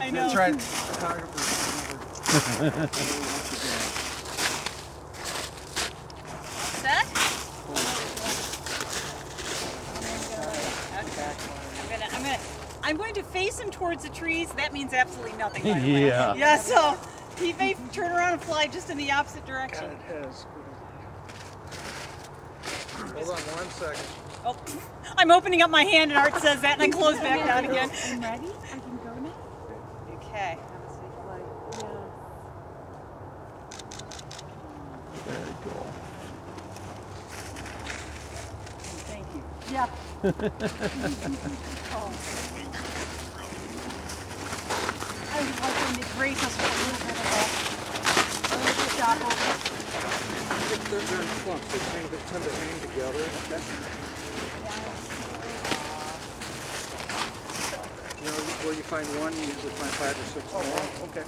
I know. That's right. Set? I'm going to face him towards the trees. That means absolutely nothing. By the way. Yeah. Yeah. So he may turn around and fly just in the opposite direction. God, it has. Hold on 1 second. Oh, I'm opening up my hand and Art says that, and I close back down again. I'm ready. I can go now. Okay. Very cool. Thank you. Yeah. Oh. I was hoping to brace us with a little bit of a little stop over. They're in clumps. They tend to hang together. You know, where you find one, you usually find 5 or 6 more. Okay.